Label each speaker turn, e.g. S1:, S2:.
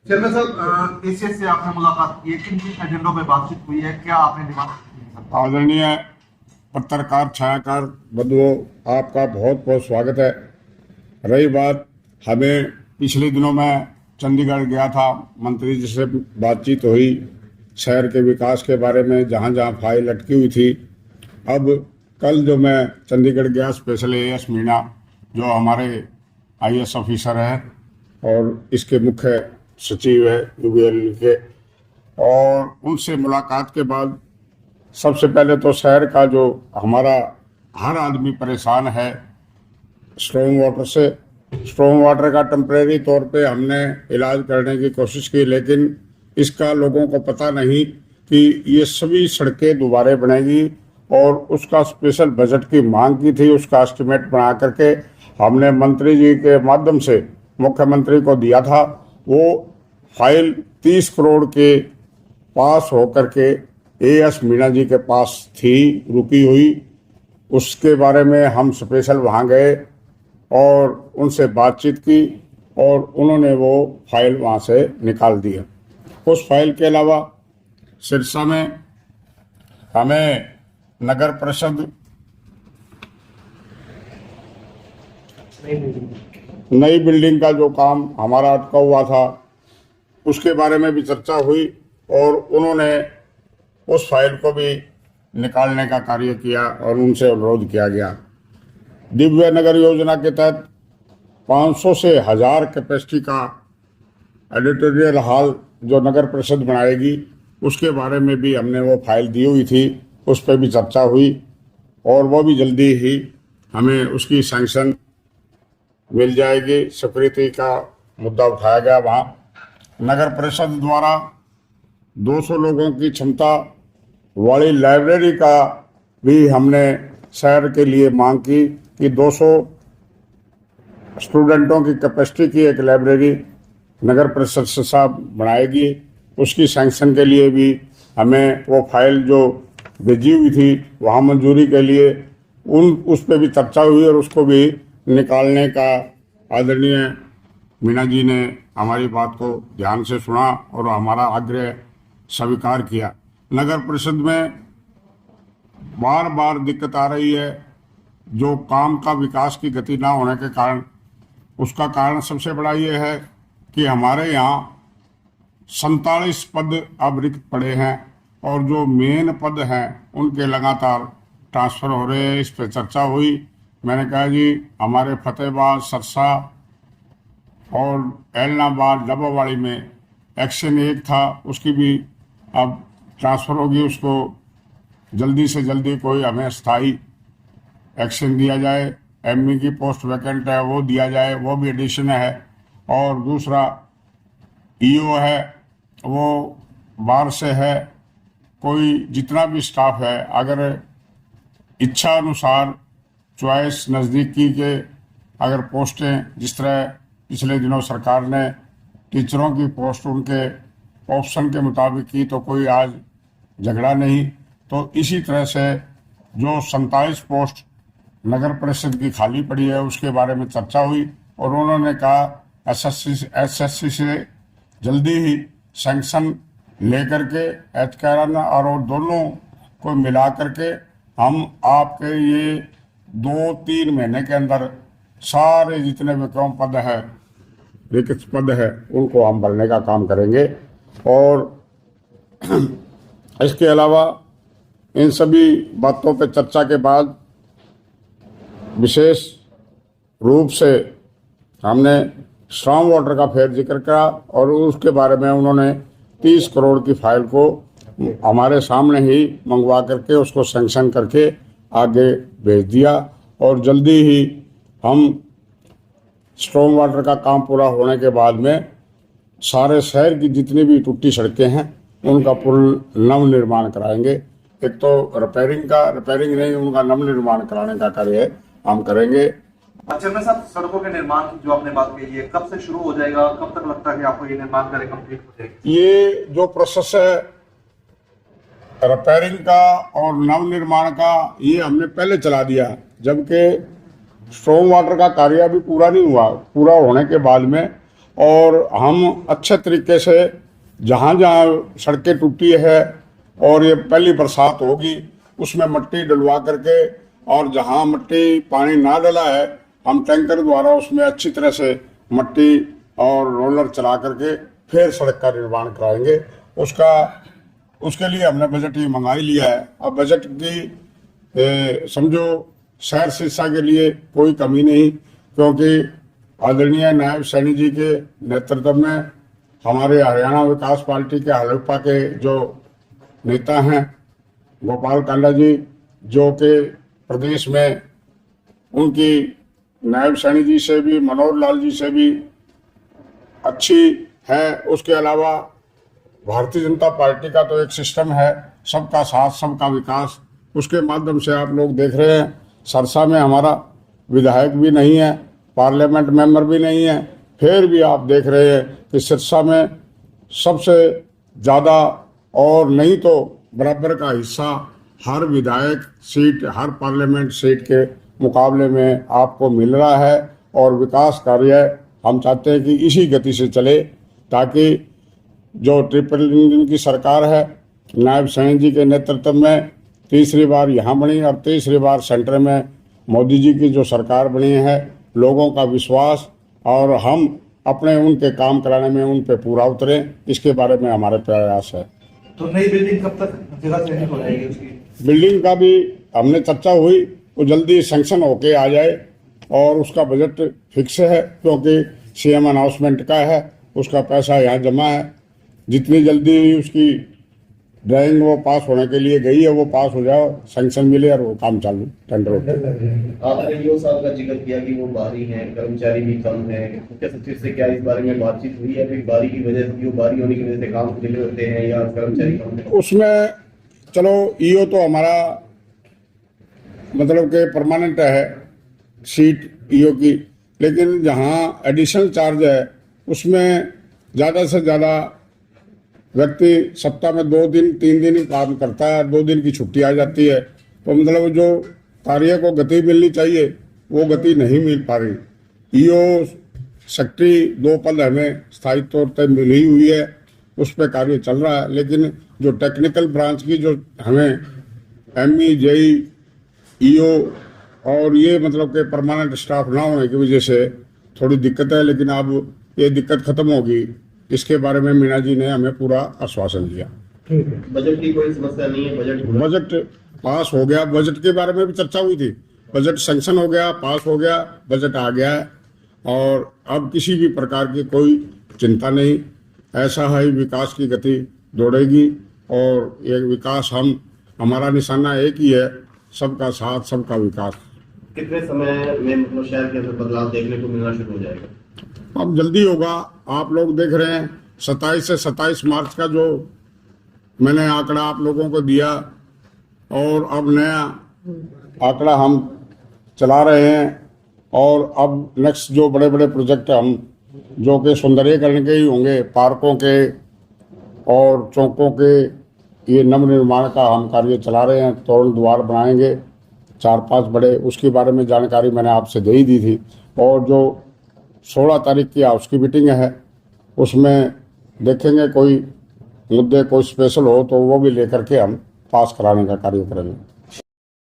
S1: चंद्र साहब, एसीएस से आपने मुलाकात की है, किन किन एजेंडों पे बातचीत हुई है, क्या आपने डिमांड?
S2: आदरणीय पत्रकार छायाकार बंधुओं, आपका बहुत बहुत स्वागत है। रही बात, हमें पिछले दिनों में चंडीगढ़ गया था, मंत्री जी से बातचीत हुई शहर के विकास के बारे में, जहाँ जहाँ फाइल अटकी हुई थी। अब कल जो मैं चंडीगढ़ गया, स्पेशल एएस मीणा जो हमारे आईएएस ऑफिसर है और इसके मुख्य सचिव है यूबीएल के, और उनसे मुलाकात के बाद सबसे पहले तो शहर का जो हमारा हर आदमी परेशान है स्ट्रॉन्ग वाटर से, स्ट्रॉन्ग वाटर का टेम्परेरी तौर पे हमने इलाज करने की कोशिश की, लेकिन इसका लोगों को पता नहीं कि ये सभी सड़कें दोबारा बनेगी, और उसका स्पेशल बजट की मांग की थी। उसका एस्टिमेट बना करके हमने मंत्री जी के माध्यम से मुख्यमंत्री को दिया था। वो फाइल 30 करोड़ के पास होकर के एएस मीणा जी के पास थी, रुकी हुई। उसके बारे में हम स्पेशल वहाँ गए और उनसे बातचीत की, और उन्होंने वो फाइल वहाँ से निकाल दिया। उस फाइल के अलावा सिरसा में हमें नगर परिषद नई बिल्डिंग का जो काम हमारा अटका हुआ था, उसके बारे में भी चर्चा हुई, और उन्होंने उस फाइल को भी निकालने का कार्य किया और उनसे अनुरोध किया गया। दिव्य नगर योजना के तहत 500 से 1000 कैपेसिटी का एडिटोरियल हॉल जो नगर परिषद बनाएगी, उसके बारे में भी हमने वो फाइल दी हुई थी, उस पर भी चर्चा हुई, और वो भी जल्दी ही हमें उसकी सैंक्शन मिल जाएगी। सिक्योरिटी का मुद्दा उठाया गया। वहाँ नगर परिषद द्वारा 200 लोगों की क्षमता वाली लाइब्रेरी का भी हमने शहर के लिए मांग की कि 200 स्टूडेंटों की कैपेसिटी की एक लाइब्रेरी नगर परिषद से साहब बनाएगी। उसकी सैंक्शन के लिए भी हमें वो फाइल जो भेजी हुई थी वहाँ मंजूरी के लिए उस पर भी चर्चा हुई, और उसको भी निकालने का आदरणीय मीणा जी ने हमारी बात को ध्यान से सुना और हमारा आग्रह स्वीकार किया। नगर परिषद में बार बार दिक्कत आ रही है, जो काम का विकास की गति ना होने के कारण। उसका कारण सबसे बड़ा ये है कि हमारे यहाँ 47 पद अब रिक्त पड़े हैं, और जो मेन पद हैं उनके लगातार ट्रांसफ़र हो रहे हैं। इस पर चर्चा हुई। मैंने कहा जी, हमारे फतेहाबाद, सरसा और एलनाबाद, डब्बावाड़ी में एक्शन 1 था, उसकी भी अब ट्रांसफ़र होगी। उसको जल्दी से जल्दी कोई हमें स्थायी एक्शन दिया जाए। एमई की पोस्ट वैकेंट है, वो दिया जाए, वो भी एडिशन है। और दूसरा ईओ है, वो बाहर से है। कोई जितना भी स्टाफ है, अगर इच्छा अनुसार चॉइस नज़दीकी के अगर पोस्टें, जिस तरह पिछले दिनों सरकार ने टीचरों की पोस्ट उनके ऑप्शन के मुताबिक की, तो कोई आज झगड़ा नहीं। तो इसी तरह से जो 47 पोस्ट नगर परिषद की खाली पड़ी है, उसके बारे में चर्चा हुई, और उन्होंने कहा एसएससी से जल्दी ही सैंक्शन लेकर के एचकेआरएन और दोनों को मिला करके हम आपके ये 2-3 महीने के अंदर सारे जितने विक्रम पद है, रिक्त पद है, उनको हम भरने का काम करेंगे। और इसके अलावा इन सभी बातों पर चर्चा के बाद विशेष रूप से हमने स्ट्रॉन्ग वाटर का फिर जिक्र करा, और उसके बारे में उन्होंने 30 करोड़ की फाइल को हमारे सामने ही मंगवा करके उसको सैंक्शन करके आगे भेज दिया, और जल्दी ही हम स्ट्रॉन्ग वाटर का काम पूरा होने के बाद में सारे शहर की जितनी भी टूटी सड़कें हैं उनका पूर्ण नव निर्माण कराएंगे। एक तो रिपेयरिंग नहीं, उनका नव निर्माण कराने का कार्य हम करेंगे।
S1: चंद्र साहब, सड़कों के निर्माण की जो आपने बात कही है, कब से शुरू हो जाएगा? कब तक लगता है कि आपको ये निर्माण कार्य कंप्लीट हो जाएगा?
S2: ये जो प्रोसेस है रिपेयरिंग का और नव निर्माण का, ये हमने पहले चला दिया, जबकि स्ट्रॉन्ग वाटर का कार्य अभी पूरा नहीं हुआ। पूरा होने के बाद में और हम अच्छे तरीके से जहाँ जहाँ सड़कें टूटी है और ये पहली बरसात होगी उसमें मिट्टी डलवा करके, और जहाँ मिट्टी पानी ना डला है हम टैंकर द्वारा उसमें अच्छी तरह से मिट्टी और रोलर चला करके फिर सड़क का निर्माण कराएंगे। उसके लिए हमने बजट ही मंगा ही लिया है। अब बजट की समझो शहर शिक्षा के लिए कोई कमी नहीं, क्योंकि आदरणीय नायब सैनी जी के नेतृत्व में हमारे हरियाणा विकास पार्टी के हलपा के जो नेता हैं गोपाल कांडा जी, जो कि प्रदेश में उनकी नायब सैनी जी से भी, मनोहर लाल जी से भी अच्छी है। उसके अलावा भारतीय जनता पार्टी का तो एक सिस्टम है सबका साथ सबका विकास, उसके माध्यम से आप लोग देख रहे हैं सरसा में हमारा विधायक भी नहीं है, पार्लियामेंट मेंबर भी नहीं है, फिर भी आप देख रहे हैं कि सिरसा में सबसे ज़्यादा और नहीं तो बराबर का हिस्सा हर विधायक सीट, हर पार्लियामेंट सीट के मुकाबले में आपको मिल रहा है। और विकास कार्य हम चाहते हैं कि इसी गति से चले, ताकि जो ट्रिपल इंजन की सरकार है नायब सैनी जी के नेतृत्व में तीसरी बार यहाँ बनी और तीसरी बार सेंटर में मोदी जी की जो सरकार बनी है, लोगों का विश्वास और हम अपने उनके काम कराने में उन पे पूरा उतरें, इसके बारे में हमारे प्रयास है।
S1: तो नई बिल्डिंग कब तक जगह चयनित हो जाएगी उसकी?
S2: बिल्डिंग का भी हमने चर्चा हुई, वो जल्दी सैंक्शन होके आ जाए और उसका बजट फिक्स है, क्योंकि सीएम अनाउंसमेंट का है, उसका पैसा यहाँ जमा है। जितनी जल्दी उसकी ड्राइंग वो पास होने के लिए गई है वो पास हो जाए, सैंक्शन मिले और वो काम चालू टेंडर होते।
S3: आपने ईओ साहब का जिक्र किया कि वो बाहरी हैं, कर्मचारी भी कम है, मुख्य सचिव से क्या इस बारे में बातचीत हुई है? फिर बारी की वजह से, बारी होने की वजह से काम डिले होते हैं या कर्मचारी कम है?
S2: उसमें चलो ईओ तो हमारा मतलब के परमानेंट है सीट ईओ की, लेकिन जहाँ एडिशनल चार्ज है उसमें ज़्यादा से ज़्यादा व्यक्ति सप्ताह में 2 दिन 3 दिन ही काम करता है, 2 दिन की छुट्टी आ जाती है, तो मतलब जो कार्य को गति मिलनी चाहिए वो गति नहीं मिल पा रही। ईओ सेक्रेटरी 2 पद हमें स्थायी तौर पर मिली हुई है, उस पर कार्य चल रहा है, लेकिन जो टेक्निकल ब्रांच की जो हमें एमई जेई ईओ और ये मतलब के परमानेंट स्टाफ ना होने की वजह से थोड़ी दिक्कत है, लेकिन अब ये दिक्कत खत्म होगी, इसके बारे में मीणा जी ने हमें पूरा आश्वासन दिया।
S3: बजट की कोई समस्या नहीं है?
S2: बजट पास हो गया, बजट के बारे में भी चर्चा हुई थी, बजट सैंक्शन हो गया, पास हो गया, बजट आ गया है और अब किसी भी प्रकार की कोई चिंता नहीं। ऐसा है विकास की गति दौड़ेगी और ये विकास हमारा निशाना एक ही है, सबका साथ सबका विकास।
S3: कितने समय में मतलब शहर के अंदर बदलाव देखने को मिलना शुरू हो जाएगा?
S2: अब जल्दी होगा। आप लोग देख रहे हैं 27 से 27 मार्च का जो मैंने आंकड़ा आप लोगों को दिया और अब नया आंकड़ा हम चला रहे हैं और अब नेक्स्ट जो बड़े बड़े प्रोजेक्ट हम जो कि सौंदर्यीकरण के ही होंगे, पार्कों के और चौकों के, ये नवनिर्माण का हम कार्य चला रहे हैं। तोरण द्वार बनाएंगे 4-5 बड़े, उसके बारे में जानकारी मैंने आपसे दे ही दी थी। और जो 16 तारीख की हाउस की मीटिंग है उसमें देखेंगे कोई मुद्दे कोई स्पेशल हो तो वो भी लेकर के हम पास कराने का कार्य करेंगे।